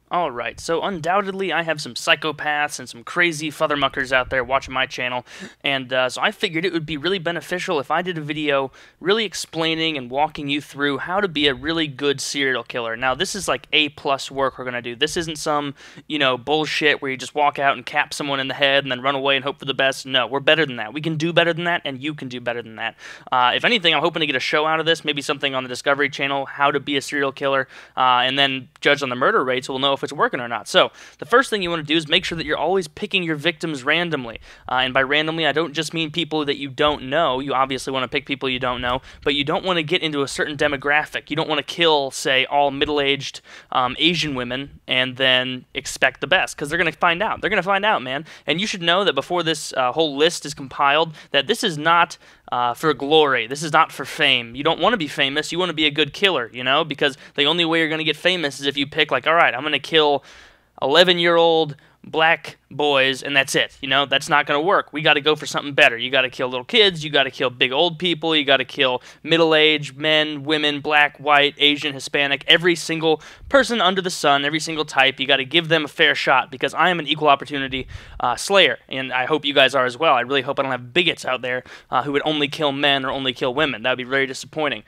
Alright, so undoubtedly I have some psychopaths and some crazy futhermuckers out there watching my channel, and so I figured it would be really beneficial if I did a video really explaining and walking you through how to be a really good serial killer. Now, this is like A-plus work we're going to do. This isn't some, bullshit where you just walk out and cap someone in the head and then run away and hope for the best. No, we're better than that. We can do better than that, and you can do better than that. If anything, I'm hoping to get a show out of this, maybe something on the Discovery Channel, how to be a serial killer, and then judged on the murder rates, we'll know if it's working or not. So the first thing you want to do is make sure that you're always picking your victims randomly. And by randomly, I don't just mean people that you don't know. You obviously want to pick people you don't know, but you don't want to get into a certain demographic. You don't want to kill, say, all middle-aged Asian women and then expect the best, because they're going to find out. They're going to find out, man. And you should know that before this whole list is compiled, that this is not for glory. This is not for fame. You don't want to be famous. You want to be a good killer, because the only way you're going to get famous is if you pick, like, all right, I'm going to kill 11-year-old black boys, and that's it. That's not going to work. We got to go for something better. You got to kill little kids. You got to kill big old people. You got to kill middle-aged men, women, black, white, Asian, Hispanic, every single person under the sun, every single type. You got to give them a fair shot, because I am an equal opportunity slayer, and I hope you guys are as well. I really hope I don't have bigots out there who would only kill men or only kill women. That would be very disappointing.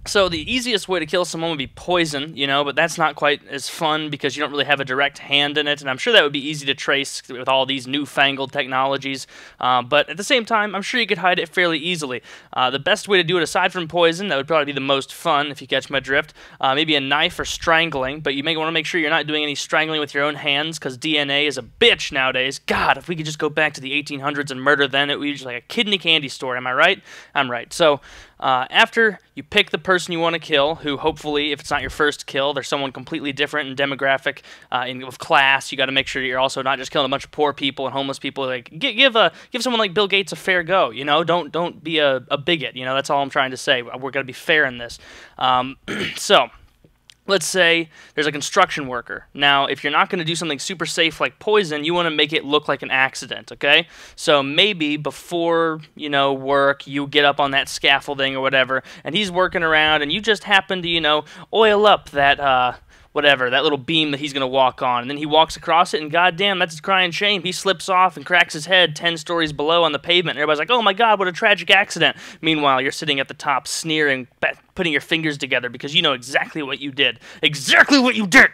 So the easiest way to kill someone would be poison, but that's not quite as fun because you don't really have a direct hand in it, and I'm sure that would be easy to trace with all these newfangled technologies, but at the same time, I'm sure you could hide it fairly easily. The best way to do it aside from poison, that would probably be the most fun, if you catch my drift, maybe a knife or strangling, but you may want to make sure you're not doing any strangling with your own hands, because DNA is a bitch nowadays. God, if we could just go back to the 1800s and murder then, it would be just like a kidney candy store, am I right? I'm right. So, after you pick the person you want to kill, who hopefully, if it's not your first kill, they're someone completely different in demographic, of class. You got to make sure that you're also not just killing a bunch of poor people and homeless people. Like give someone like Bill Gates a fair go. Don't be a bigot. That's all I'm trying to say. We're gonna be fair in this. So. Let's say there's a construction worker. Now, if you're not going to do something super safe like poison, you want to make it look like an accident, okay? So maybe before, work, you get up on that scaffolding or whatever, and he's working around, and you just happen to, oil up that, that little beam that he's going to walk on. And then he walks across it, and goddamn, that's a crying shame. He slips off and cracks his head 10 stories below on the pavement. And everybody's like, oh my god, what a tragic accident. Meanwhile, you're sitting at the top sneering, putting your fingers together because you know exactly what you did. Exactly what you did!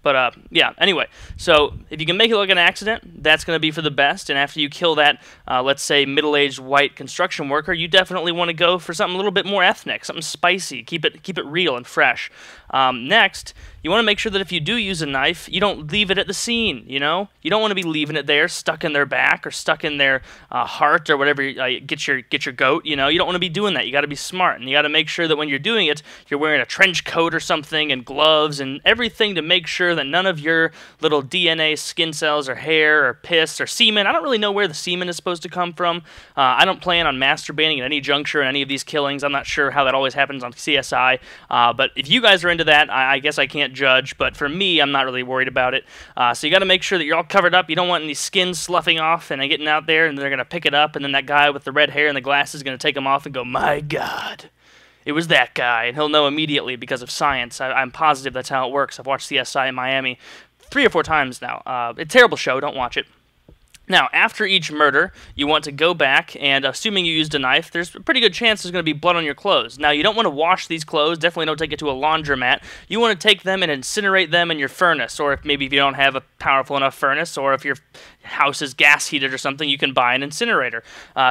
But, yeah, anyway, so if you can make it look an accident, that's going to be for the best, and after you kill that, let's say, middle-aged white construction worker, you definitely want to go for something a little bit more ethnic, something spicy, keep it real and fresh. Next, you want to make sure that if you do use a knife, you don't leave it at the scene, You don't want to be leaving it there, stuck in their back, or stuck in their heart, or whatever, get your goat, You don't want to be doing that. You got to be smart, and you got to make sure that when you're doing it, you're wearing a trench coat or something, and gloves, and everything to make sure that none of your little DNA, skin cells, or hair, or piss, or semen, I don't really know where the semen is supposed to come from. I don't plan on masturbating at any juncture in any of these killings. I'm not sure how that always happens on CSI, but if you guys are into that, I guess I can't judge, but for me, I'm not really worried about it. So you got to make sure that you're all covered up. You don't want any skin sloughing off and getting out there, and they're going to pick it up, and then that guy with the red hair and the glasses is going to take them off and go, my god. It was that guy, and he'll know immediately because of science. I'm positive that's how it works. I've watched CSI in Miami 3 or 4 times now. It's a terrible show. Don't watch it. Now, after each murder, you want to go back, and assuming you used a knife, there's a pretty good chance there's going to be blood on your clothes. Now, you don't want to wash these clothes. Definitely don't take it to a laundromat. You want to take them and incinerate them in your furnace, or if maybe if you don't have a powerful enough furnace, or if your house is gas heated or something, you can buy an incinerator.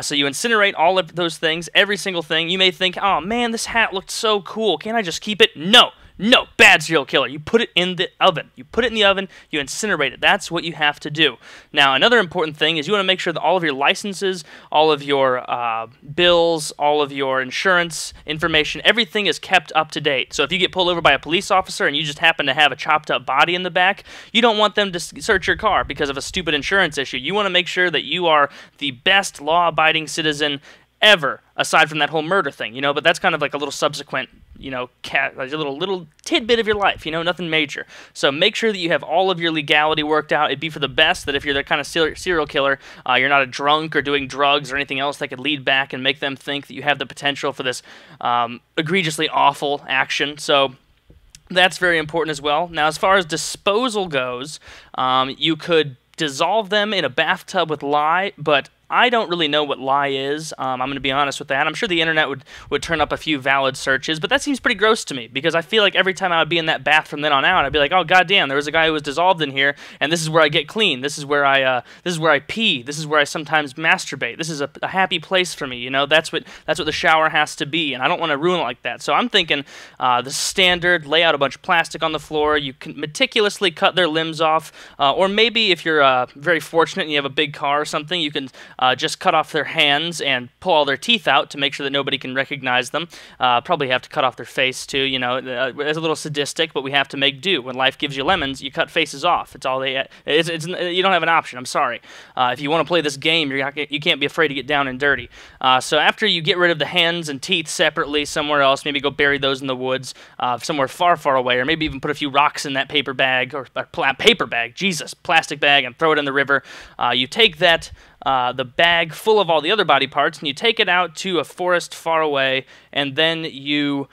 So you incinerate all of those things, every single thing. You may think, oh man, this hat looked so cool. Can't I just keep it? No. No, bad serial killer. You put it in the oven. You put it in the oven, you incinerate it. That's what you have to do. Now, another important thing is you want to make sure that all of your licenses, all of your bills, all of your insurance information, everything is kept up to date. So if you get pulled over by a police officer and you just happen to have a chopped up body in the back, you don't want them to search your car because of a stupid insurance issue. You want to make sure that you are the best law-abiding citizen ever, aside from that whole murder thing, but that's kind of like a little subsequent, like a little tidbit of your life, nothing major. So make sure that you have all of your legality worked out. It'd be for the best that if you're the kind of serial killer, you're not a drunk or doing drugs or anything else that could lead back and make them think that you have the potential for this egregiously awful action. So That's very important as well. Now, as far as disposal goes, you could dissolve them in a bathtub with lye, but I don't really know what lye is. I'm going to be honest with that. I'm sure the internet would turn up a few valid searches, but that seems pretty gross to me because I feel like every time I would be in that bath from then on out, I'd be like, oh goddamn, there was a guy who was dissolved in here, and this is where I get clean. This is where I pee. This is where I sometimes masturbate. This is a happy place for me. You know, that's what the shower has to be, and I don't want to ruin it like that. So I'm thinking the standard: lay out a bunch of plastic on the floor. You can meticulously cut their limbs off, or maybe if you're very fortunate and you have a big car or something, you can just cut off their hands and pull all their teeth out to make sure that nobody can recognize them. Probably have to cut off their face too. You know, it's a little sadistic, but we have to make do. When life gives you lemons, you cut faces off. It's all they. You don't have an option. I'm sorry. If you want to play this game, you can't be afraid to get down and dirty. So after you get rid of the hands and teeth separately somewhere else, maybe go bury those in the woods somewhere far, far away, or maybe even put a few rocks in that paper bag or paper bag, Jesus, plastic bag, and throw it in the river. You take that. The bag full of all the other body parts, and you take it out to a forest far away, and then you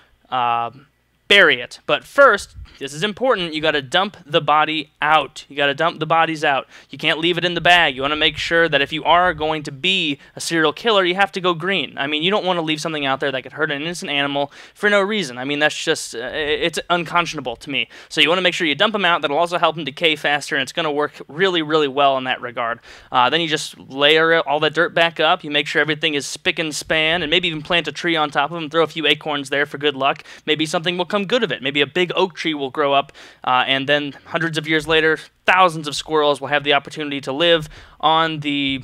bury it. But first, this is important, you got to dump the body out. You got to dump the bodies out. You can't leave it in the bag. You want to make sure that if you are going to be a serial killer, you have to go green. I mean, you don't want to leave something out there that could hurt an innocent animal for no reason. I mean, that's just, it's unconscionable to me. So you want to make sure you dump them out. That'll also help them decay faster, and it's going to work really, really well in that regard. Then you just layer all that dirt back up. You make sure everything is spick and span, and maybe even plant a tree on top of them. Throw a few acorns there for good luck. Maybe something will come good of it. Maybe a big oak tree will grow up, and then hundreds of years later, thousands of squirrels will have the opportunity to live on the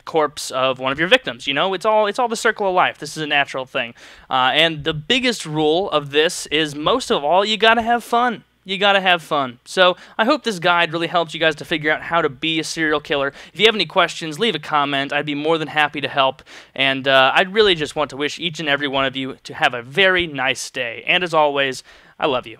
corpse of one of your victims. You know, it's all the circle of life. This is a natural thing. And the biggest rule of this is, most of all, you gotta have fun. You gotta have fun. So I hope this guide really helped you guys to figure out how to be a serial killer. If you have any questions, leave a comment. I'd be more than happy to help. And I'd really just want to wish each and every one of you to have a very nice day. And as always, I love you.